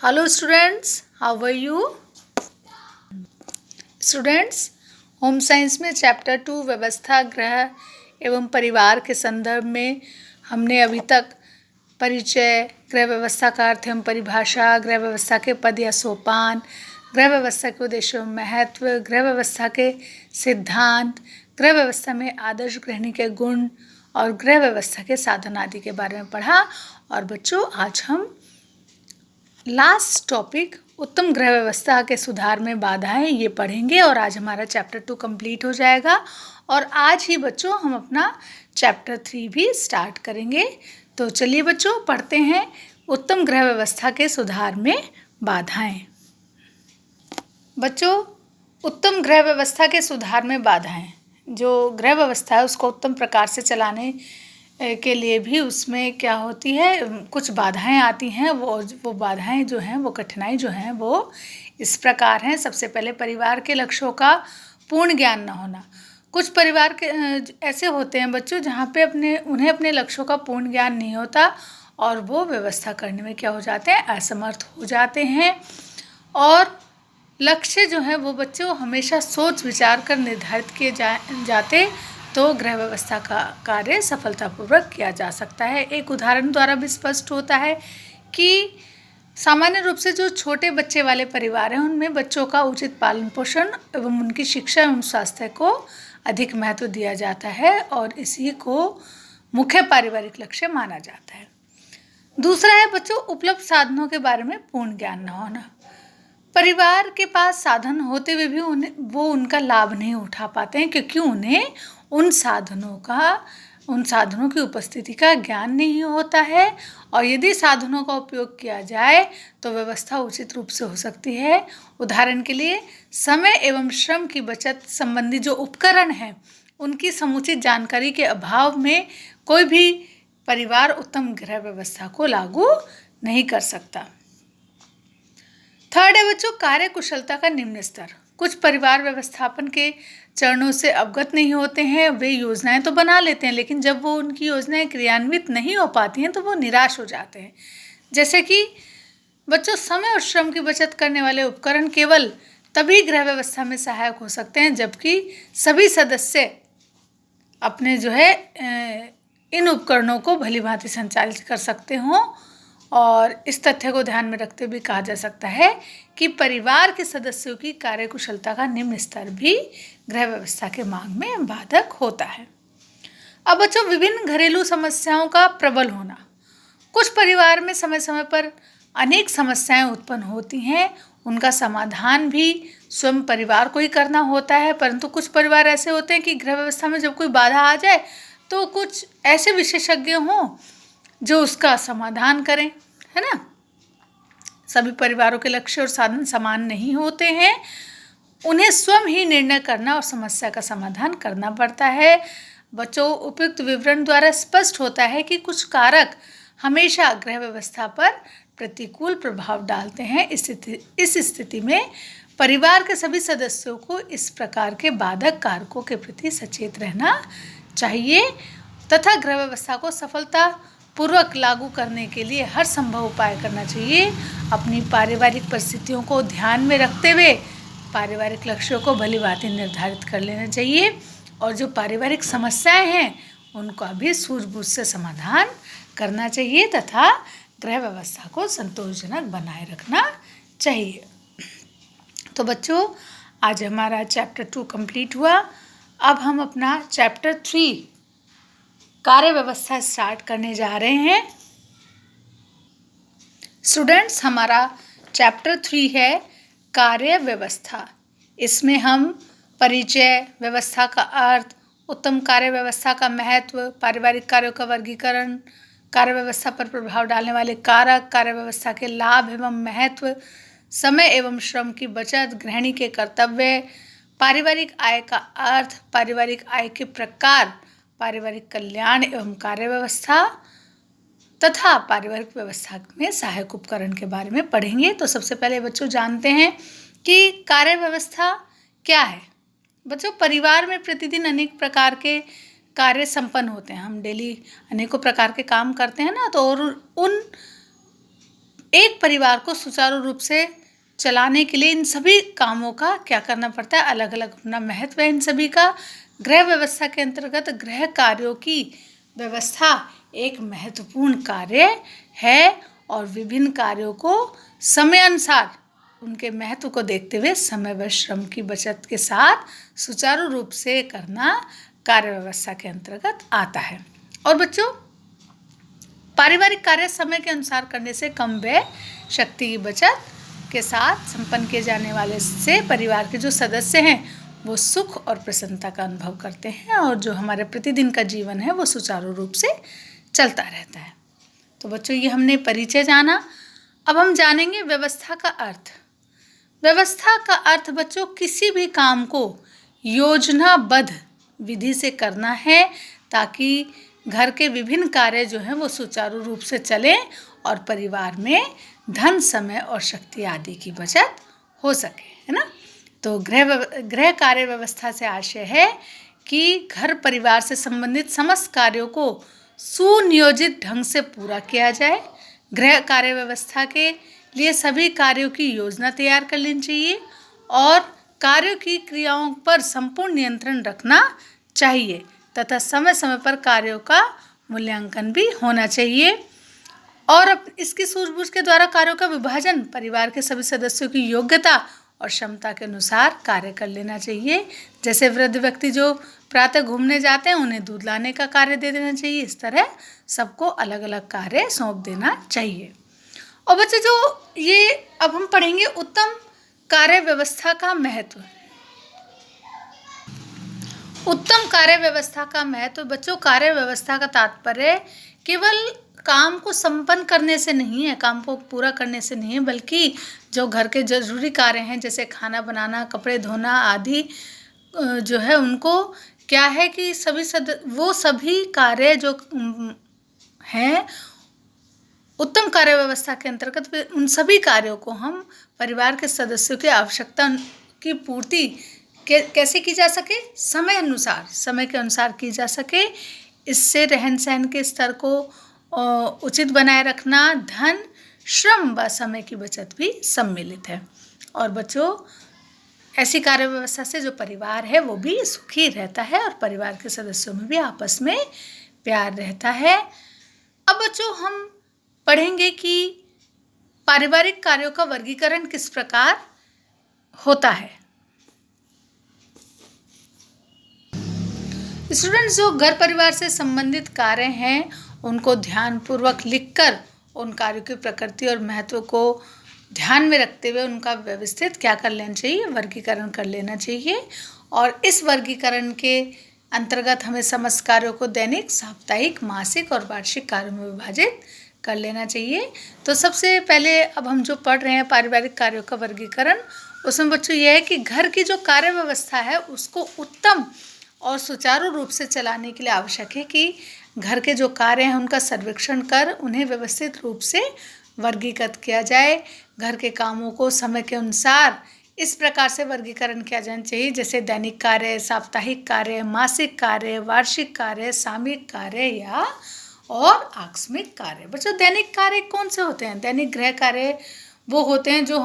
Hello students, how are you? Students, home science में chapter 2 व्यवस्था, ग्रह एवं परिवार के संदर्भ में हमने अभी तक परिचय, गृह व्यवस्था का अर्थ एवं परिभाषा, गृह व्यवस्था के पद या सोपान, गृह व्यवस्था के उद्देश्य एवं महत्व, गृह व्यवस्था के सिद्धांत, गृह व्यवस्था में आदर्श गृहिणी के गुण और गृह व्यवस्था के साधन आदि के बारे में पढ़ा। और बच्चों, आज हम लास्ट टॉपिक उत्तम गृह व्यवस्था के सुधार में बाधाएं ये पढ़ेंगे और आज हमारा चैप्टर 2 कंप्लीट हो जाएगा। और आज ही बच्चों हम अपना चैप्टर 3 भी स्टार्ट करेंगे। तो चलिए बच्चों, पढ़ते हैं उत्तम गृह व्यवस्था के सुधार में बाधाएं। बच्चों, उत्तम गृह व्यवस्था के सुधार में बाधाएं, जो गृह व्यवस्था है उसको उत्तम प्रकार से चलाने के लिए भी उसमें क्या होती है, कुछ बाधाएं आती हैं। वो बाधाएं जो हैं, वो कठिनाई जो हैं, वो इस प्रकार हैं। सबसे पहले परिवार के लक्ष्यों का पूर्ण ज्ञान न होना। कुछ परिवार के ऐसे होते हैं बच्चों जहाँ पे उन्हें अपने लक्ष्यों का पूर्ण ज्ञान नहीं होता और वो व्यवस्था करने में क्या हो जाते हैं, असमर्थ हो जाते हैं। और लक्ष्य जो है वो बच्चों हमेशा सोच विचार कर निर्धारित किए जाते तो गृह व्यवस्था का कार्य सफलतापूर्वक किया जा सकता है। एक उदाहरण द्वारा भी स्पष्ट होता है कि सामान्य रूप से जो छोटे बच्चे वाले परिवार हैं उनमें बच्चों का उचित पालन पोषण एवं उनकी शिक्षा एवं स्वास्थ्य को अधिक महत्व दिया जाता है और इसी को मुख्य पारिवारिक लक्ष्य माना जाता है। दूसरा है बच्चों, उपलब्ध साधनों के बारे में पूर्ण ज्ञान न होना। परिवार के पास साधन होते हुए भी वो उनका लाभ नहीं उठा पाते हैं क्योंकि उन्हें उन साधनों की उपस्थिति का ज्ञान नहीं होता है। और यदि साधनों का उपयोग किया जाए तो व्यवस्था उचित रूप से हो सकती है। उदाहरण के लिए समय एवं श्रम की बचत संबंधी जो उपकरण हैं उनकी समुचित जानकारी के अभाव में कोई भी परिवार उत्तम गृह व्यवस्था को लागू नहीं कर सकता। थर्ड है बच्चों, कार्य कुशलता का निम्न स्तर। कुछ परिवार व्यवस्थापन के चरणों से अवगत नहीं होते हैं। वे योजनाएं तो बना लेते हैं लेकिन जब वो उनकी योजनाएं क्रियान्वित नहीं हो पाती हैं तो वो निराश हो जाते हैं। जैसे कि बच्चों, समय और श्रम की बचत करने वाले उपकरण केवल तभी गृह व्यवस्था में सहायक हो सकते हैं जबकि सभी सदस्य अपने इन उपकरणों को भलीभांति संचालित कर सकते हों। और इस तथ्य को ध्यान में रखते हुए कहा जा सकता है कि परिवार के सदस्यों की कार्यकुशलता का निम्न स्तर भी गृह व्यवस्था के मांग में बाधक होता है। अब बच्चों, विभिन्न घरेलू समस्याओं का प्रबल होना। कुछ परिवार में समय समय पर अनेक समस्याएं उत्पन्न होती हैं, उनका समाधान भी स्वयं परिवार को ही करना होता है। परंतु कुछ परिवार ऐसे होते हैं कि गृह व्यवस्था में जब कोई बाधा आ जाए तो कुछ ऐसे विशेषज्ञ हों जो उसका समाधान करें, है ना। सभी परिवारों के लक्ष्य और साधन समान नहीं होते हैं, उन्हें स्वयं ही निर्णय करना और समस्या का समाधान करना पड़ता है। बच्चों, उपयुक्त विवरण द्वारा स्पष्ट होता है कि कुछ कारक हमेशा गृह व्यवस्था पर प्रतिकूल प्रभाव डालते हैं। इस स्थिति में परिवार के सभी सदस्यों को इस प्रकार के बाधक कारकों के प्रति सचेत रहना चाहिए तथा गृह व्यवस्था को सफलतापूर्वक लागू करने के लिए हर संभव उपाय करना चाहिए। अपनी पारिवारिक परिस्थितियों को ध्यान में रखते हुए पारिवारिक लक्ष्यों को भलीभांति निर्धारित कर लेना चाहिए और जो पारिवारिक समस्याएं हैं उनका भी सूझबूझ से समाधान करना चाहिए तथा गृह व्यवस्था को संतोषजनक बनाए रखना चाहिए। तो बच्चों, आज हमारा चैप्टर 2 कंप्लीट हुआ। अब हम अपना चैप्टर 3 कार्य व्यवस्था स्टार्ट करने जा रहे हैं। स्टूडेंट्स, हमारा चैप्टर 3 है कार्य व्यवस्था। इसमें हम परिचय, व्यवस्था का अर्थ, उत्तम कार्य व्यवस्था का महत्व, पारिवारिक कार्यों का वर्गीकरण, कार्य व्यवस्था पर प्रभाव डालने वाले कारक, कार्य व्यवस्था के लाभ एवं महत्व, समय एवं श्रम की बचत, गृहिणी के कर्तव्य, पारिवारिक आय का अर्थ, पारिवारिक आय के प्रकार, पारिवारिक कल्याण एवं कार्य व्यवस्था तथा पारिवारिक व्यवस्था में सहायक उपकरण के बारे में पढ़ेंगे। तो सबसे पहले बच्चों जानते हैं कि कार्य व्यवस्था क्या है। बच्चों, परिवार में प्रतिदिन अनेक प्रकार के कार्य संपन्न होते हैं। हम डेली अनेकों प्रकार के काम करते हैं ना, तो और उन एक परिवार को सुचारू रूप से चलाने के लिए इन सभी कामों का क्या करना पड़ता है, अलग अलग अपना महत्व है इन सभी का। गृह व्यवस्था के अंतर्गत गृह कार्यों की व्यवस्था एक महत्वपूर्ण कार्य है और विभिन्न कार्यों को समय अनुसार उनके महत्व को देखते हुए समय व श्रम की बचत के साथ सुचारू रूप से करना कार्य व्यवस्था के अंतर्गत आता है। और बच्चों, पारिवारिक कार्य समय के अनुसार करने से कम व्यय, शक्ति की बचत के साथ संपन्न किए जाने वाले से परिवार के जो सदस्य हैं वो सुख और प्रसन्नता का अनुभव करते हैं और जो हमारे प्रतिदिन का जीवन है वो सुचारू रूप से चलता रहता है। तो बच्चों, ये हमने परिचय जाना। अब हम जानेंगे व्यवस्था का अर्थ। व्यवस्था का अर्थ बच्चों किसी भी काम को योजनाबद्ध विधि से करना है ताकि घर के विभिन्न कार्य जो हैं वो सुचारू रूप से चलें और परिवार में धन, समय और शक्ति आदि की बचत हो सके, है ना। तो गृह कार्य व्यवस्था से आशय है कि घर परिवार से संबंधित समस्त कार्यों को सुनियोजित ढंग से पूरा किया जाए। गृह कार्य व्यवस्था के लिए सभी कार्यों की योजना तैयार कर लेनी चाहिए और कार्यों की क्रियाओं पर संपूर्ण नियंत्रण रखना चाहिए तथा समय समय पर कार्यों का मूल्यांकन भी होना चाहिए। और अब इसकी सूझबूझ के द्वारा कार्यों का विभाजन परिवार के सभी सदस्यों की योग्यता और क्षमता के अनुसार कार्य कर लेना चाहिए। जैसे वृद्ध व्यक्ति जो प्रातः घूमने जाते हैं उन्हें दूध लाने का कार्य दे देना चाहिए, इस तरह सबको अलग अलग कार्य सौंप देना चाहिए। और बच्चे, जो ये अब हम पढ़ेंगे उत्तम कार्य व्यवस्था का महत्व। उत्तम कार्य व्यवस्था का महत्व बच्चों, कार्य व्यवस्था का तात्पर्य केवल काम को संपन्न करने से नहीं है, काम को पूरा करने से नहीं है, बल्कि जो घर के जरूरी कार्य हैं जैसे खाना बनाना, कपड़े धोना आदि जो है उनको क्या है कि वो सभी कार्य जो हैं उत्तम कार्य व्यवस्था के अंतर्गत उन सभी कार्यों को हम परिवार के सदस्यों की आवश्यकता की पूर्ति कैसे की जा सके, समय के अनुसार की जा सके। इससे रहन सहन के स्तर को उचित बनाए रखना, धन, श्रम व समय की बचत भी सम्मिलित है। और बच्चों, ऐसी कार्य व्यवस्था से जो परिवार है वो भी सुखी रहता है और परिवार के सदस्यों में भी आपस में प्यार रहता है। अब बच्चों, हम पढ़ेंगे कि पारिवारिक कार्यों का वर्गीकरण किस प्रकार होता है। स्टूडेंट्स, जो घर परिवार से संबंधित कार्य हैं उनको ध्यानपूर्वक लिखकर उन कार्यों की प्रकृति और महत्व को ध्यान में रखते हुए उनका व्यवस्थित क्या कर लेना चाहिए, वर्गीकरण कर लेना चाहिए। और इस वर्गीकरण के अंतर्गत हमें समस्त कार्यों को दैनिक, साप्ताहिक, मासिक और वार्षिक कार्यों में विभाजित कर लेना चाहिए। तो सबसे पहले अब हम जो पढ़ रहे हैं पारिवारिक कार्यों का वर्गीकरण, उसमें बच्चों यह है कि घर की जो कार्य व्यवस्था है उसको उत्तम और सुचारू रूप से चलाने के लिए आवश्यक है कि घर के जो कार्य हैं उनका सर्वेक्षण कर उन्हें व्यवस्थित रूप से वर्गीकृत किया जाए। घर के कामों को समय के अनुसार इस प्रकार से वर्गीकरण किया जाना चाहिए जैसे दैनिक कार्य, साप्ताहिक कार्य, मासिक कार्य, वार्षिक कार्य, सामयिक कार्य या और आकस्मिक कार्य। बच्चों, दैनिक कार्य कौन से होते हैं? दैनिक गृह कार्य वो होते हैं जो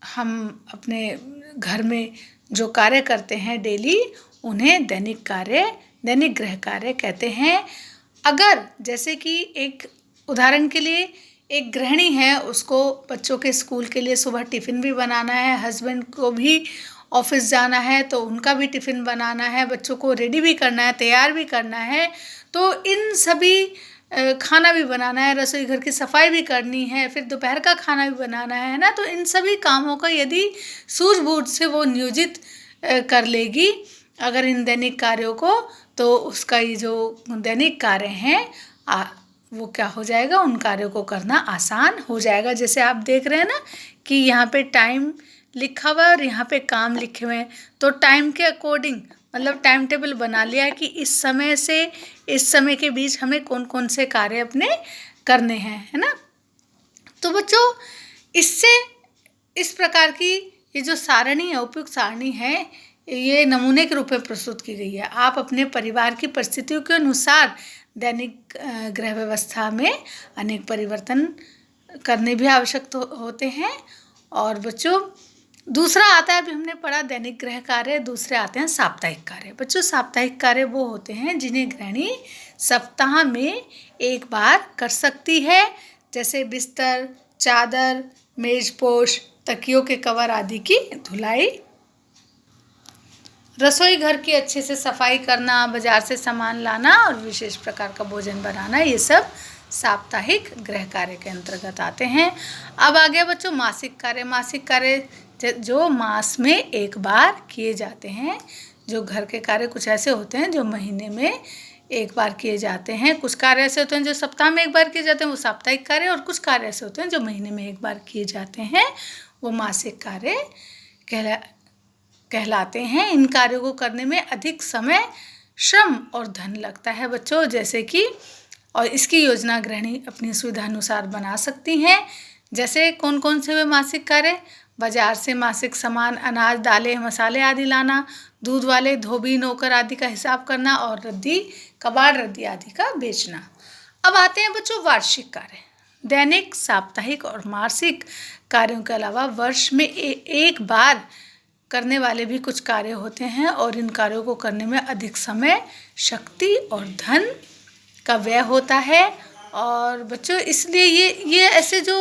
हम अपने घर में जो कार्य करते हैं डेली, उन्हें दैनिक गृह कार्य कहते हैं। अगर जैसे कि एक उदाहरण के लिए एक गृहिणी है, उसको बच्चों के स्कूल के लिए सुबह टिफ़िन भी बनाना है, हस्बैंड को भी ऑफिस जाना है तो उनका भी टिफ़िन बनाना है, बच्चों को रेडी भी करना है, तैयार भी करना है, तो इन सभी खाना भी बनाना है, रसोई घर की सफाई भी करनी है, फिर दोपहर का खाना भी बनाना है ना। तो इन सभी कामों का यदि सूझबूझ से वो नियोजित कर लेगी अगर इन दैनिक कार्यों को, तो उसका ये जो दैनिक कार्य हैं वो क्या हो जाएगा, उन कार्यों को करना आसान हो जाएगा। जैसे आप देख रहे हैं ना कि यहाँ पे टाइम लिखा हुआ है और यहाँ पे काम लिखे हुए हैं, तो टाइम के अकॉर्डिंग मतलब टाइम टेबल बना लिया है कि इस समय से इस समय के बीच हमें कौन कौन से कार्य अपने करने हैं, है ना। तो बच्चों, इससे इस प्रकार की ये जो सारणी है, उपयुक्त सारणी है, ये नमूने के रूप में प्रस्तुत की गई है। आप अपने परिवार की परिस्थितियों के अनुसार दैनिक गृह व्यवस्था में अनेक परिवर्तन करने भी आवश्यक होते हैं। और बच्चों दूसरा आता है, अभी हमने पढ़ा दैनिक गृह कार्य, दूसरे आते हैं साप्ताहिक कार्य। बच्चों साप्ताहिक कार्य वो होते हैं जिन्हें गृहिणी सप्ताह में एक बार कर सकती है, जैसे बिस्तर, चादर, मेजपोश, तकियों के कवर आदि की धुलाई, रसोई घर की अच्छे से सफाई करना, बाजार से सामान लाना और विशेष प्रकार का भोजन बनाना, ये सब साप्ताहिक गृह कार्य के अंतर्गत आते हैं। अब आ गया बच्चों मासिक कार्य। मासिक कार्य जो मास में एक बार किए जाते हैं। जो घर के कार्य कुछ ऐसे होते हैं जो महीने में एक बार किए जाते हैं। कुछ कार्य ऐसे होते हैं जो सप्ताह में एक बार किए जाते हैं, वो साप्ताहिक कार्य, और कुछ कार्य ऐसे होते हैं जो महीने में एक बार किए जाते हैं, वो मासिक कार्य कहलाते हैं। इन कार्यों को करने में अधिक समय, श्रम और धन लगता है बच्चों, जैसे कि, और इसकी योजना गृहिणी अपनी सुविधा अनुसार बना सकती हैं। जैसे कौन कौन से वे मासिक कार्य? बाजार से मासिक सामान, अनाज, दालें, मसाले आदि लाना, दूध वाले, धोबी, नौकर आदि का हिसाब करना, और रद्दी, कबाड़ रद्दी आदि का बेचना। अब आते हैं बच्चों वार्षिक कार्य। दैनिक, साप्ताहिक और मासिक कार्यों के अलावा वर्ष में एक बार करने वाले भी कुछ कार्य होते हैं, और इन कार्यों को करने में अधिक समय, शक्ति और धन का व्यय होता है। और बच्चों इसलिए ये ऐसे जो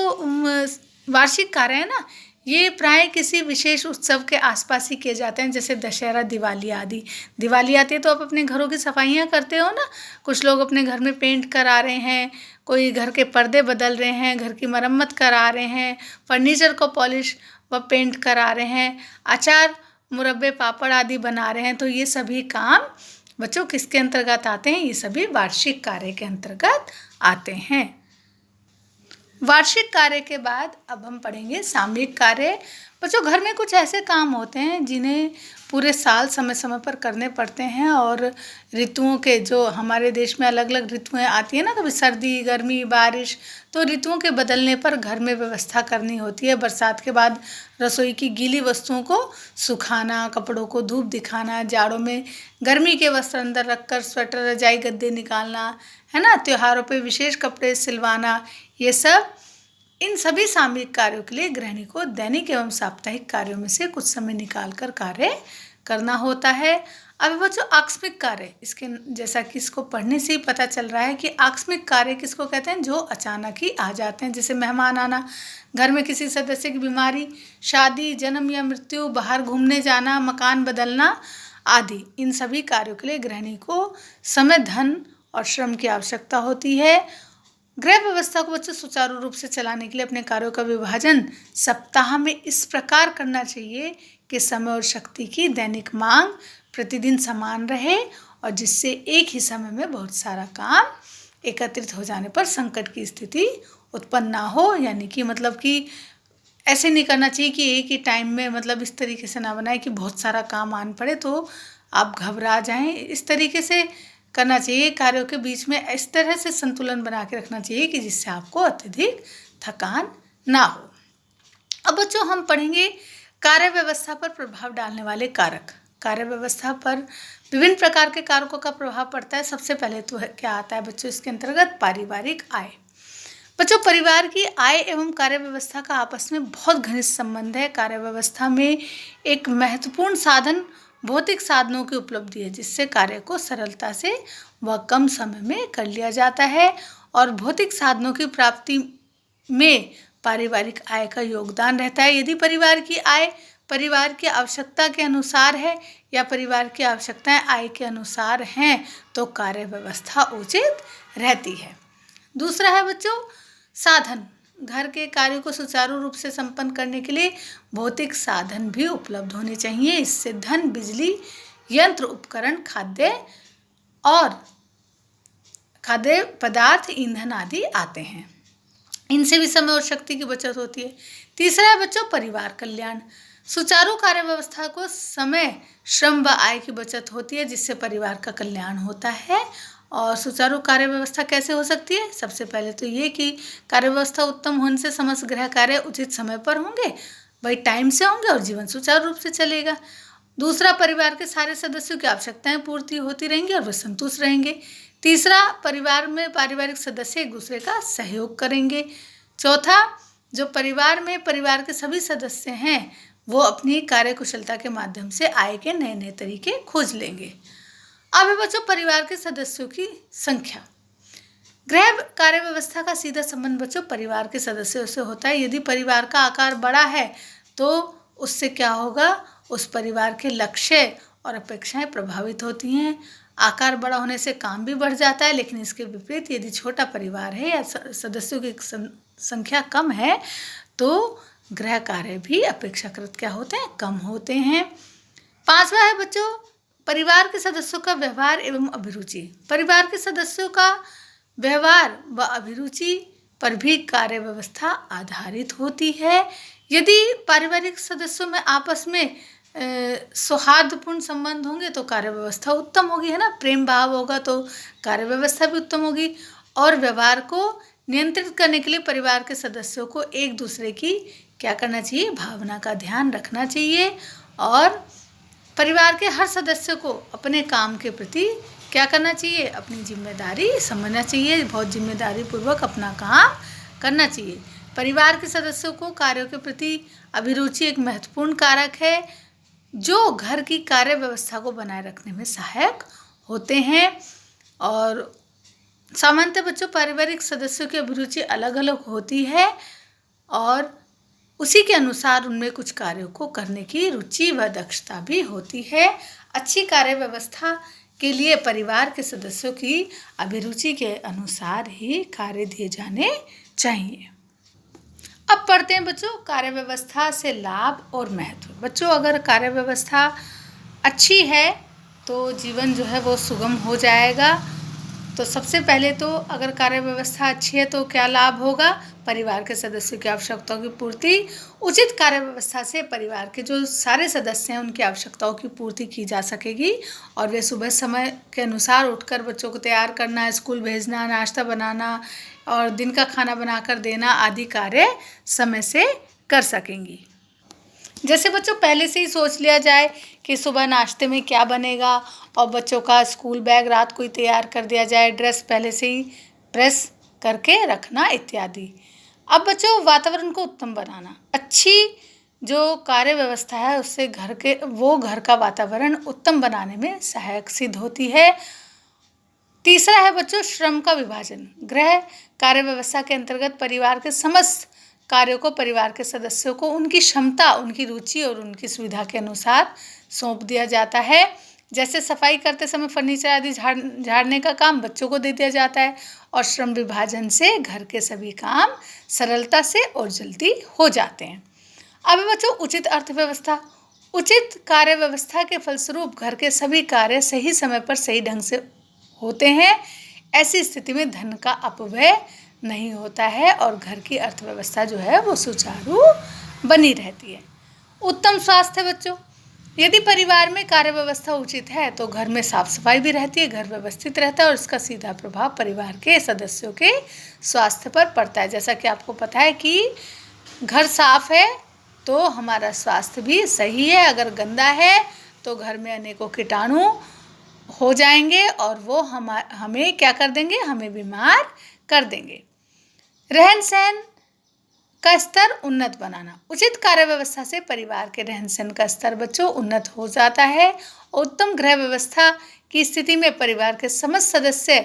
वार्षिक कार्य है ना, ये प्राय किसी विशेष उत्सव के आसपास ही किए जाते हैं, जैसे दशहरा, दिवाली आदि। दिवाली आती है तो आप अपने घरों की सफाइयाँ करते हो ना, कुछ लोग अपने घर में पेंट करा रहे हैं, कोई घर के पर्दे बदल रहे हैं, घर की मरम्मत करा रहे हैं, फर्नीचर को पॉलिश व पेंट करा रहे हैं, अचार, मुरब्बे, पापड़ आदि बना रहे हैं। तो ये सभी काम बच्चों किसके अंतर्गत आते हैं? ये सभी वार्षिक कार्य के अंतर्गत आते हैं। वार्षिक कार्य के बाद अब हम पढ़ेंगे सामयिक कार्य। बच्चों घर में कुछ ऐसे काम होते हैं जिन्हें पूरे साल समय समय पर करने पड़ते हैं, और ऋतुओं के, जो हमारे देश में अलग अलग ऋतुएं आती है ना, कभी सर्दी, गर्मी, बारिश, तो ऋतुओं के बदलने पर घर में व्यवस्था करनी होती है। बरसात के बाद रसोई की गीली वस्तुओं को सुखाना, कपड़ों को धूप दिखाना, जाड़ों में गर्मी के वस्त्र अंदर रखकर स्वेटर, रजाई, गद्दे निकालना, है ना, त्योहारों पे विशेष कपड़े सिलवाना, ये सब, इन सभी सामयिक कार्यों के लिए गृहिणी को दैनिक एवं साप्ताहिक कार्यों में से कुछ समय निकालकर कार्य करना होता है। अब बच्चों आकस्मिक कार्य, इसके जैसा कि इसको पढ़ने से ही पता चल रहा है कि आकस्मिक कार्य किसको कहते हैं? जो अचानक ही आ जाते हैं, जैसे मेहमान आना, घर में किसी सदस्य की बीमारी, शादी, जन्म या मृत्यु, बाहर घूमने जाना, मकान बदलना आदि। इन सभी कार्यों के लिए गृहिणी को समय, धन और श्रम की आवश्यकता होती है। गृह व्यवस्था को बच्चों सुचारू रूप से चलाने के लिए अपने कार्यों का विभाजन सप्ताह में इस प्रकार करना चाहिए कि समय और शक्ति की दैनिक मांग प्रतिदिन समान रहे, और जिससे एक ही समय में बहुत सारा काम एकत्रित हो जाने पर संकट की स्थिति उत्पन्न ना हो। यानी कि मतलब कि ऐसे नहीं करना चाहिए कि एक ही टाइम में, मतलब इस तरीके से ना बनाए कि बहुत सारा काम आन पड़े तो आप घबरा जाएं। इस तरीके से करना चाहिए, कार्यों के बीच में इस तरह से संतुलन बना के रखना चाहिए कि जिससे आपको अत्यधिक थकान ना हो। अब बच्चों हम पढ़ेंगे कार्य व्यवस्था पर प्रभाव डालने वाले कारक। कार्य व्यवस्था पर विभिन्न प्रकार के कारकों का प्रभाव पड़ता है। सबसे पहले तो क्या आता है बच्चों इसके अंतर्गत? पारिवारिक आय। बच्चों परिवार की आय एवं कार्य व्यवस्था का आपस में बहुत घनिष्ठ संबंध है। कार्य व्यवस्था में एक महत्वपूर्ण साधन भौतिक साधनों की उपलब्धि है, जिससे कार्य को सरलता से व कम समय में कर लिया जाता है। और भौतिक साधनों की प्राप्ति में पारिवारिक आय का योगदान रहता है। यदि परिवार की आय परिवार की आवश्यकता के अनुसार है या परिवार की आवश्यकताएं आय के अनुसार हैं, तो कार्य व्यवस्था उचित रहती है। दूसरा है बच्चों साधन। घर के कार्यों को सुचारू रूप से संपन्न करने के लिए भौतिक साधन भी उपलब्ध होने चाहिए। इससे धन, बिजली, यंत्र, उपकरण, खाद्य पदार्थ, ईंधन आदि आते हैं। इनसे भी समय और शक्ति की बचत होती है। तीसरा है बच्चों परिवार कल्याण। सुचारू कार्य व्यवस्था को समय, श्रम व आय की बचत होती है, जिससे परिवार का कल्याण होता है। और सुचारू कार्य व्यवस्था कैसे हो सकती है? सबसे पहले तो ये कि कार्य व्यवस्था उत्तम होने से समस्त गृह कार्य उचित समय पर होंगे, वही टाइम से होंगे और जीवन सुचारू रूप से चलेगा। दूसरा, परिवार के सारे सदस्यों की आवश्यकताएं पूर्ति होती रहेंगी और वे संतुष्ट रहेंगे। तीसरा, परिवार में पारिवारिक सदस्य एक दूसरे का सहयोग करेंगे। चौथा, जो परिवार में परिवार के सभी सदस्य हैं वो अपनी कार्यकुशलता के माध्यम से आय के नए नए तरीके खोज लेंगे। अब है बच्चों परिवार के सदस्यों की संख्या। गृह कार्य व्यवस्था का सीधा संबंध बच्चों परिवार के सदस्यों से होता है। यदि परिवार का आकार बड़ा है तो उससे क्या होगा, उस परिवार के लक्ष्य और अपेक्षाएं प्रभावित होती हैं। आकार बड़ा होने से काम भी बढ़ जाता है, लेकिन इसके विपरीत यदि छोटा परिवार है या सदस्यों की संख्या कम है तो गृह कार्य भी अपेक्षाकृत क्या होते हैं, कम होते हैं। पांचवा है बच्चों परिवार के सदस्यों का व्यवहार एवं अभिरुचि। परिवार के सदस्यों का व्यवहार व अभिरुचि पर भी कार्य व्यवस्था आधारित होती है। यदि पारिवारिक सदस्यों में आपस में सौहार्दपूर्ण संबंध होंगे तो कार्य व्यवस्था उत्तम होगी, है ना। प्रेम भाव होगा तो कार्य व्यवस्था भी उत्तम होगी। और व्यवहार को नियंत्रित करने के लिए परिवार के सदस्यों को एक दूसरे की क्या करना चाहिए, भावना का ध्यान रखना चाहिए। और परिवार के हर सदस्य को अपने काम के प्रति क्या करना चाहिए, अपनी जिम्मेदारी समझना चाहिए, बहुत जिम्मेदारी पूर्वक अपना काम करना चाहिए। परिवार के सदस्यों को कार्यों के प्रति अभिरुचि एक महत्वपूर्ण कारक है जो घर की कार्य व्यवस्था को बनाए रखने में सहायक होते हैं। और सामान्यतः बच्चों पारिवारिक सदस्यों की अभिरुचि अलग अलग होती है और उसी के अनुसार उनमें कुछ कार्यों को करने की रुचि व दक्षता भी होती है। अच्छी कार्य व्यवस्था के लिए परिवार के सदस्यों की अभिरुचि के अनुसार ही कार्य दिए जाने चाहिए। अब पढ़ते हैं बच्चों कार्य व्यवस्था से लाभ और महत्व। बच्चों अगर कार्य व्यवस्था अच्छी है तो जीवन जो है वो सुगम हो जाएगा। तो सबसे पहले तो अगर कार्य व्यवस्था अच्छी है तो क्या लाभ होगा, परिवार के सदस्यों की आवश्यकताओं की पूर्ति। उचित कार्य व्यवस्था से परिवार के जो सारे सदस्य हैं उनकी आवश्यकताओं की पूर्ति की जा सकेगी और वे सुबह समय के अनुसार उठकर बच्चों को तैयार करना, स्कूल भेजना, नाश्ता बनाना और दिन का खाना बनाकर देना आदि कार्य समय से कर सकेंगी। जैसे बच्चों पहले से ही सोच लिया जाए कि सुबह नाश्ते में क्या बनेगा और बच्चों का स्कूल बैग रात को ही तैयार कर दिया जाए, ड्रेस पहले से ही प्रेस करके रखना इत्यादि। अब बच्चों वातावरण को उत्तम बनाना, अच्छी जो कार्य व्यवस्था है उससे घर का वातावरण उत्तम बनाने में सहायक सिद्ध होती है। तीसरा है बच्चों श्रम का विभाजन। गृह कार्य व्यवस्था के अंतर्गत परिवार के समस्त कार्यों को परिवार के सदस्यों को उनकी क्षमता, उनकी रुचि और उनकी सुविधा के अनुसार सौंप दिया जाता है। जैसे सफाई करते समय फर्नीचर आदि झाड़ने का काम बच्चों को दे दिया जाता है और श्रम विभाजन से घर के सभी काम सरलता से और जल्दी हो जाते हैं। अब बच्चों उचित अर्थव्यवस्था। उचित कार्य व्यवस्था के फलस्वरूप घर के सभी कार्य सही समय पर सही ढंग से होते हैं। ऐसी स्थिति में धन का अपव्यय नहीं होता है और घर की अर्थव्यवस्था जो है वो सुचारू बनी रहती है। उत्तम स्वास्थ्य बच्चों, यदि परिवार में कार्य व्यवस्था उचित है तो घर में साफ सफाई भी रहती है, घर व्यवस्थित रहता है और इसका सीधा प्रभाव परिवार के सदस्यों के स्वास्थ्य पर पड़ता है। जैसा कि आपको पता है कि घर साफ है तो हमारा स्वास्थ्य भी सही है, अगर गंदा है तो घर में अनेकों कीटाणु हो जाएंगे और वो हमें क्या कर देंगे, हमें बीमार कर देंगे। रहन सहन का स्तर उन्नत बनाना। उचित कार्य व्यवस्था से परिवार के रहन सहन का स्तर बच्चों उन्नत हो जाता है। उत्तम गृह व्यवस्था की स्थिति में परिवार के समस्त सदस्य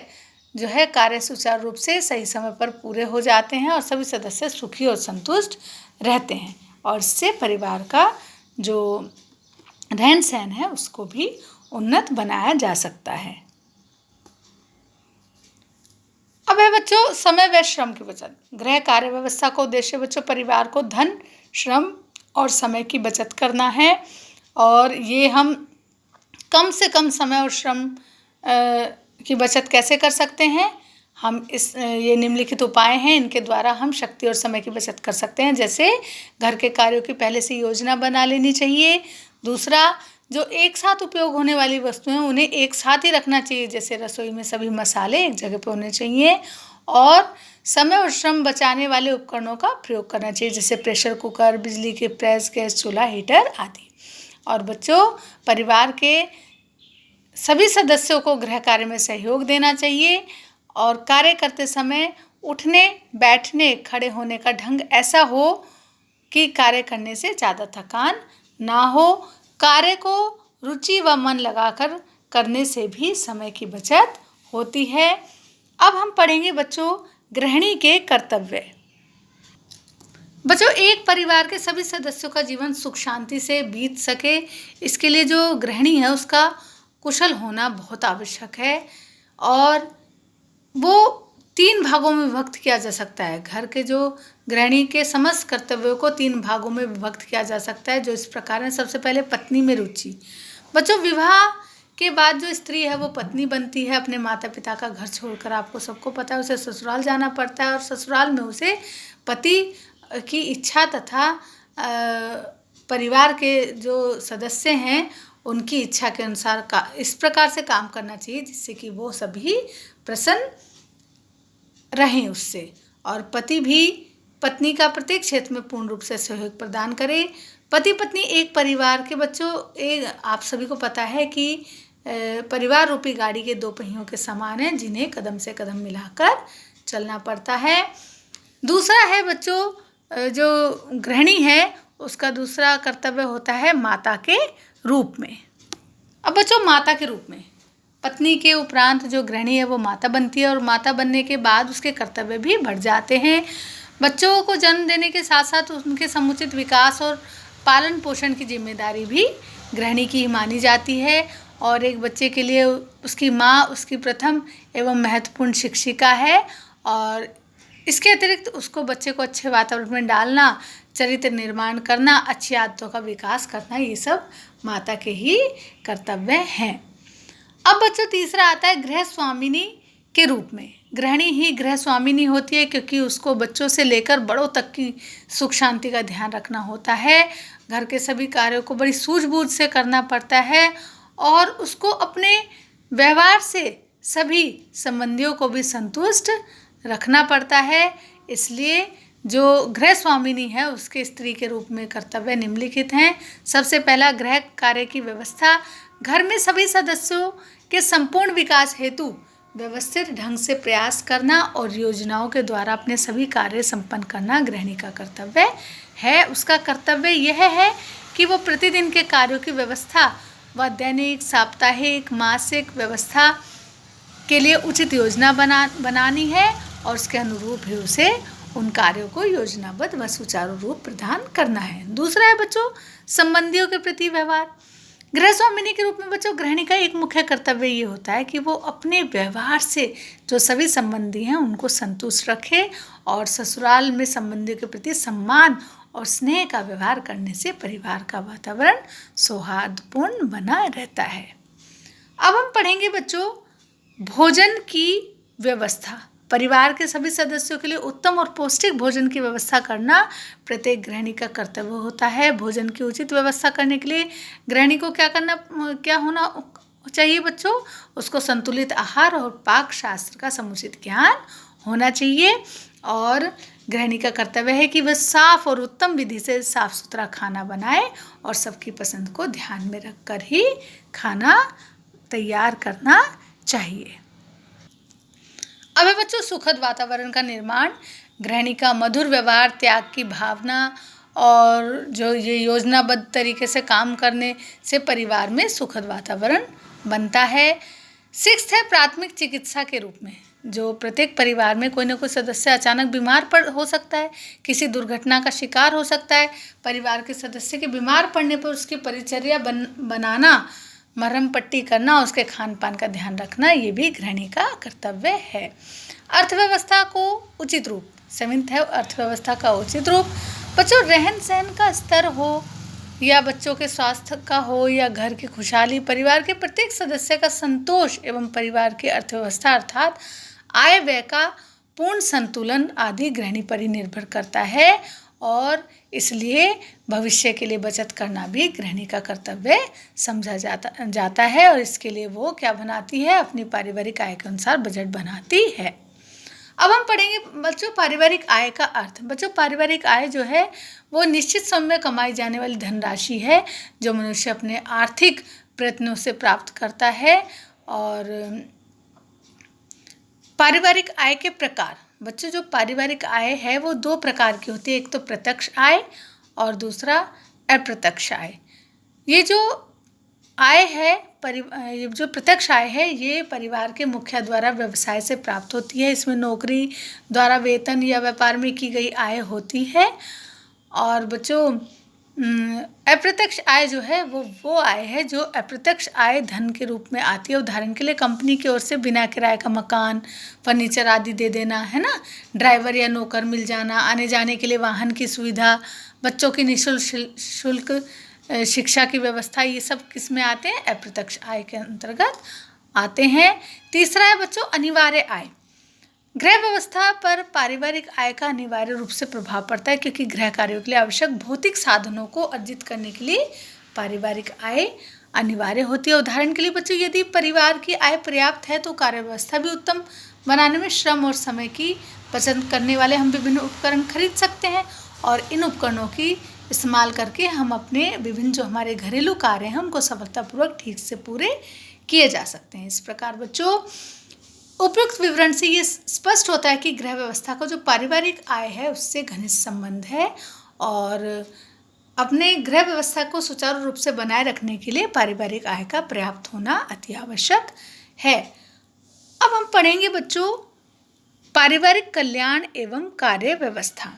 जो है कार्य सुचारू रूप से सही समय पर पूरे हो जाते हैं और सभी सदस्य सुखी और संतुष्ट रहते हैं और इससे परिवार का जो रहन सहन है उसको भी उन्नत बनाया जा सकता है। अब है बच्चों समय व श्रम की बचत। गृह कार्य व्यवस्था का उद्देश्य बच्चों परिवार को धन, श्रम और समय की बचत करना है और ये हम कम से कम समय और श्रम की बचत कैसे कर सकते हैं, हम ये निम्नलिखित उपाय हैं, इनके द्वारा हम शक्ति और समय की बचत कर सकते हैं। जैसे घर के कार्यों की पहले से योजना बना लेनी चाहिए। दूसरा, जो एक साथ उपयोग होने वाली वस्तुएं उन्हें एक साथ ही रखना चाहिए, जैसे रसोई में सभी मसाले एक जगह पर होने चाहिए और समय और श्रम बचाने वाले उपकरणों का प्रयोग करना चाहिए, जैसे प्रेशर कुकर, बिजली के प्रेस, गैस चूल्हा, हीटर आदि। और बच्चों परिवार के सभी सदस्यों को गृह कार्य में सहयोग देना चाहिए और कार्य करते समय उठने, बैठने, खड़े होने का ढंग ऐसा हो कि कार्य करने से ज़्यादा थकान ना हो। कार्य को रुचि व मन लगाकर करने से भी समय की बचत होती है। अब हम पढ़ेंगे बच्चों गृहिणी के कर्तव्य। बच्चों, एक परिवार के सभी सदस्यों का जीवन सुख शांति से बीत सके, इसके लिए जो गृहिणी है उसका कुशल होना बहुत आवश्यक है और वो 3 भागों में विभक्त किया जा सकता है। घर के जो गृहिणी के समस्त कर्तव्यों को 3 भागों में विभक्त किया जा सकता है, जो इस प्रकार है। सबसे पहले पत्नी में रुचि। बच्चों, विवाह के बाद जो स्त्री है वो पत्नी बनती है, अपने माता पिता का घर छोड़कर। आपको सबको पता है उसे ससुराल जाना पड़ता है और ससुराल में उसे पति की इच्छा तथा परिवार के जो सदस्य हैं उनकी इच्छा के अनुसार इस प्रकार से काम करना चाहिए जिससे कि वो सभी प्रसन्न रहें उससे, और पति भी पत्नी का प्रत्येक क्षेत्र में पूर्ण रूप से सहयोग प्रदान करे। पति पत्नी एक परिवार के बच्चों, आप सभी को पता है कि परिवार रूपी गाड़ी के 2 पहियों के समान हैं जिन्हें कदम से कदम मिलाकर चलना पड़ता है। दूसरा है बच्चों, जो गृहिणी है उसका दूसरा कर्तव्य होता है माता के रूप में। अब बच्चों, माता के रूप में पत्नी के उपरांत जो गृहिणी है वो माता बनती है और माता बनने के बाद उसके कर्तव्य भी बढ़ जाते हैं। बच्चों को जन्म देने के साथ साथ उनके समुचित विकास और पालन पोषण की जिम्मेदारी भी गृहिणी की ही मानी जाती है और एक बच्चे के लिए उसकी माँ उसकी प्रथम एवं महत्वपूर्ण शिक्षिका है और इसके अतिरिक्त उसको बच्चे को अच्छे वातावरण में डालना, चरित्र निर्माण करना, अच्छी आदतों का विकास करना, ये सब माता के ही कर्तव्य हैं। अब बच्चों, तीसरा आता है गृह स्वामिनी के रूप में। गृहिणी ही गृह स्वामिनी होती है क्योंकि उसको बच्चों से लेकर बड़ों तक की सुख शांति का ध्यान रखना होता है। घर के सभी कार्यों को बड़ी सूझबूझ से करना पड़ता है और उसको अपने व्यवहार से सभी संबंधियों को भी संतुष्ट रखना पड़ता है। इसलिए जो गृह स्वामिनी है उसके स्त्री के रूप में कर्तव्य निम्नलिखित हैं। सबसे पहला, गृह कार्य की व्यवस्था। घर में सभी सदस्यों के संपूर्ण विकास हेतु व्यवस्थित ढंग से प्रयास करना और योजनाओं के द्वारा अपने सभी कार्य संपन्न करना गृहिणी का कर्तव्य है। उसका कर्तव्य यह है कि वो प्रतिदिन के कार्यों की व्यवस्था व दैनिक, साप्ताहिक, मासिक व्यवस्था के लिए उचित योजना बनानी है और उसके अनुरूप ही उसे उन कार्यों को योजनाबद्ध व सुचारू रूप प्रदान करना है। दूसरा है बच्चों, संबंधियों के प्रति व्यवहार। गृह स्वामिनी के रूप में बच्चों गृहिणी का एक मुख्य कर्तव्य ये होता है कि वो अपने व्यवहार से जो सभी संबंधी हैं उनको संतुष्ट रखे और ससुराल में संबंधियों के प्रति सम्मान और स्नेह का व्यवहार करने से परिवार का वातावरण सौहार्दपूर्ण बना रहता है। अब हम पढ़ेंगे बच्चों भोजन की व्यवस्था। परिवार के सभी सदस्यों के लिए उत्तम और पौष्टिक भोजन की व्यवस्था करना प्रत्येक गृहिणी का कर्तव्य होता है। भोजन की उचित व्यवस्था करने के लिए गृहिणी को क्या होना चाहिए बच्चों? उसको संतुलित आहार और पाक शास्त्र का समुचित ज्ञान होना चाहिए और गृहिणी का कर्तव्य है कि वह साफ और उत्तम विधि से साफ सुथरा खाना बनाए और सबकी पसंद को ध्यान में रखकर ही खाना तैयार करना चाहिए। अब है बच्चों सुखद वातावरण का निर्माण। गृहिणी का मधुर व्यवहार, त्याग की भावना और जो ये योजनाबद्ध तरीके से काम करने से परिवार में सुखद वातावरण बनता है। 6 है प्राथमिक चिकित्सा के रूप में। जो प्रत्येक परिवार में कोई ना कोई सदस्य अचानक बीमार हो सकता है, किसी दुर्घटना का शिकार हो सकता है। परिवार के सदस्य के बीमार पड़ने पर उसकी परिचर्या बनाना, मरहम पट्टी करना, उसके खान पान का ध्यान रखना, ये भी गृहिणी का कर्तव्य है। अर्थव्यवस्था को उचित रूप। 7 है अर्थव्यवस्था का उचित रूप। बच्चों रहन सहन का स्तर हो या बच्चों के स्वास्थ्य का हो या घर की खुशहाली, परिवार के प्रत्येक सदस्य का संतोष एवं परिवार की अर्थव्यवस्था अर्थात आय व्यय का पूर्ण संतुलन आदि गृहिणी पर ही निर्भर करता है और इसलिए भविष्य के लिए बचत करना भी गृहिणी का कर्तव्य समझा जाता है और इसके लिए वो क्या बनाती है? अपनी पारिवारिक आय के अनुसार बजट बनाती है। अब हम पढ़ेंगे बच्चों पारिवारिक आय का अर्थ। बच्चों पारिवारिक आय जो है वो निश्चित समय में कमाई जाने वाली धनराशि है जो मनुष्य अपने आर्थिक प्रयत्नों से प्राप्त करता है। और पारिवारिक आय के प्रकार, बच्चों जो पारिवारिक आय है वो 2 प्रकार की होती है, एक तो प्रत्यक्ष आय और दूसरा अप्रत्यक्ष आय। ये जो आय है ये जो प्रत्यक्ष आय है ये परिवार के मुखिया द्वारा व्यवसाय से प्राप्त होती है। इसमें नौकरी द्वारा वेतन या व्यापार में की गई आय होती है। और बच्चों अप्रत्यक्ष आय जो है वो आय है जो अप्रत्यक्ष आय धन के रूप में आती है। उदाहरण के लिए कंपनी की ओर से बिना किराए का मकान, फर्नीचर आदि दे देना, है ना, ड्राइवर या नौकर मिल जाना, आने जाने के लिए वाहन की सुविधा, बच्चों की निःशुल्क शिक्षा की व्यवस्था, ये सब किस में आते हैं? अप्रत्यक्ष आय के अंतर्गत आते हैं। तीसरा है बच्चों अनिवार्य आय। गृह व्यवस्था पर पारिवारिक आय का अनिवार्य रूप से प्रभाव पड़ता है, क्योंकि गृह कार्यों के लिए आवश्यक भौतिक साधनों को अर्जित करने के लिए पारिवारिक आय अनिवार्य होती है। उदाहरण के लिए बच्चों यदि परिवार की आय पर्याप्त है तो कार्य व्यवस्था भी उत्तम बनाने में श्रम और समय की बचत करने वाले हम विभिन्न उपकरण खरीद सकते हैं, और इन उपकरणों की इस्तेमाल करके हम अपने विभिन्न जो हमारे घरेलू कार्य हैं उनको सफलतापूर्वक ठीक से पूरे किए जा सकते हैं। इस प्रकार बच्चों उपयुक्त विवरण से ये स्पष्ट होता है कि गृह व्यवस्था का जो पारिवारिक आय है उससे घनिष्ठ संबंध है, और अपने गृह व्यवस्था को सुचारू रूप से बनाए रखने के लिए पारिवारिक आय का पर्याप्त होना अति आवश्यक है। अब हम पढ़ेंगे बच्चों पारिवारिक कल्याण एवं कार्य व्यवस्था।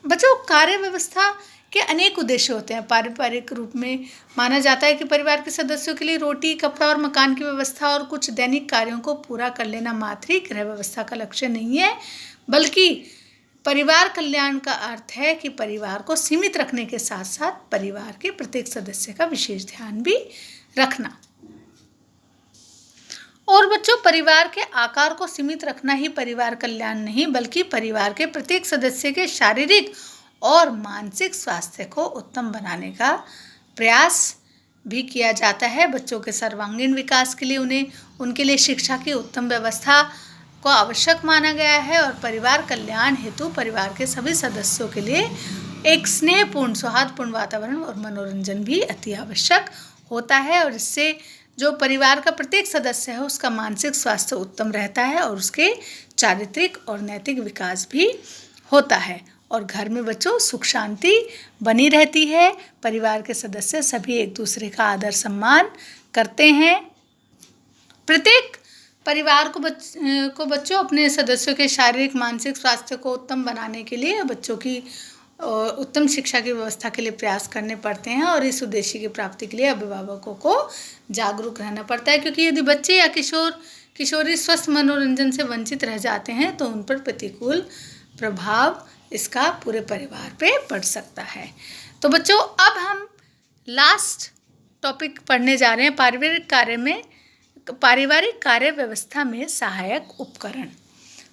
बच्चों कार्य व्यवस्था के अनेक उद्देश्य होते हैं। पारिवारिक रूप में माना जाता है कि परिवार के सदस्यों के लिए रोटी, कपड़ा और मकान की व्यवस्था और कुछ दैनिक कार्यों को पूरा कर लेना मात्र ही गृह व्यवस्था का लक्ष्य नहीं है, बल्कि परिवार कल्याण का अर्थ है कि परिवार को सीमित रखने के साथ साथ परिवार के प्रत्येक सदस्य का विशेष ध्यान भी रखना। और बच्चों परिवार के आकार को सीमित रखना ही परिवार कल्याण नहीं, बल्कि परिवार के प्रत्येक सदस्य के शारीरिक और मानसिक स्वास्थ्य को उत्तम बनाने का प्रयास भी किया जाता है। बच्चों के सर्वांगीण विकास के लिए उनके लिए शिक्षा की उत्तम व्यवस्था को आवश्यक माना गया है, और परिवार कल्याण हेतु परिवार के सभी सदस्यों के लिए एक स्नेहपूर्ण, सौहार्दपूर्ण वातावरण और मनोरंजन भी अति आवश्यक होता है। और इससे जो परिवार का प्रत्येक सदस्य है उसका मानसिक स्वास्थ्य उत्तम रहता है और उसके चारित्रिक और नैतिक विकास भी होता है, और घर में बच्चों सुख शांति बनी रहती है। परिवार के सदस्य सभी एक दूसरे का आदर सम्मान करते हैं। प्रत्येक परिवार को बच्चों अपने सदस्यों के शारीरिक मानसिक स्वास्थ्य को उत्तम बनाने के लिए बच्चों की उत्तम शिक्षा की व्यवस्था के लिए प्रयास करने पड़ते हैं, और इस उद्देश्य की प्राप्ति के लिए अभिभावकों को जागरूक रहना पड़ता है, क्योंकि यदि बच्चे या किशोरी स्वस्थ मनोरंजन से वंचित रह जाते हैं तो उन पर प्रतिकूल प्रभाव इसका पूरे परिवार पे पड़ सकता है। तो बच्चों अब हम लास्ट टॉपिक पढ़ने जा रहे हैं पारिवारिक कार्य व्यवस्था में सहायक उपकरण।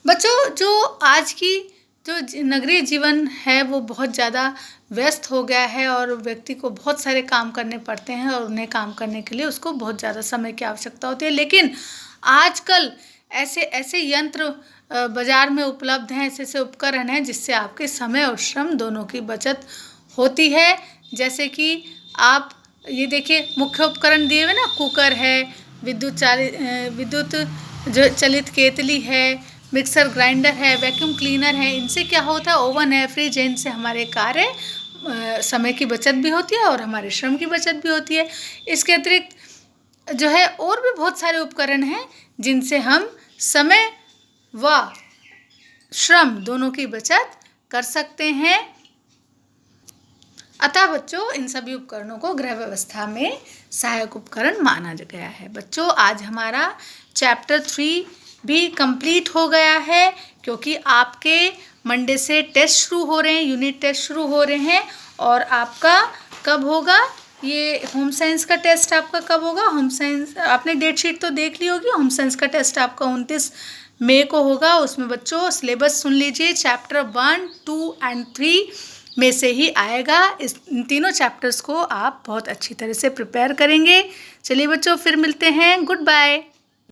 बच्चों जो आज की जो नगरीय जीवन है वो बहुत ज़्यादा व्यस्त हो गया है, और व्यक्ति को बहुत सारे काम करने पड़ते हैं, और उन्हें काम करने के लिए उसको बहुत ज़्यादा समय की आवश्यकता होती है। लेकिन आजकल ऐसे यंत्र बाज़ार में उपलब्ध हैं, ऐसे उपकरण हैं जिससे आपके समय और श्रम दोनों की बचत होती है। जैसे कि आप ये देखिए मुख्य उपकरण दिए हुए ना, कुकर है, विद्युत जो चलित केतली है, मिक्सर ग्राइंडर है, वैक्यूम क्लीनर है। इनसे क्या होता है, ओवन है, फ्रिज है, इनसे हमारे कार्य समय की बचत भी होती है और हमारे श्रम की बचत भी होती है। इसके अतिरिक्त जो है और भी बहुत सारे उपकरण हैं जिनसे हम समय व श्रम दोनों की बचत कर सकते हैं। अतः बच्चों इन सभी उपकरणों को गृह व्यवस्था में सहायक उपकरण माना गया है। बच्चों आज हमारा चैप्टर 3 भी कंप्लीट हो गया है, क्योंकि आपके मंडे से टेस्ट शुरू हो रहे हैं, यूनिट टेस्ट शुरू हो रहे हैं। और आपका कब होगा ये होम साइंस का टेस्ट? आपका कब होगा होम साइंस? आपने डेट शीट तो देख ली होगी। होम साइंस का टेस्ट आपका 29 मई को होगा। उसमें बच्चों सिलेबस सुन लीजिए, चैप्टर 1, 2 एंड 3 में से ही आएगा। इन तीनों चैप्टर्स को आप बहुत अच्छी तरह से प्रिपेयर करेंगे। चलिए बच्चों फिर मिलते हैं। Good bye.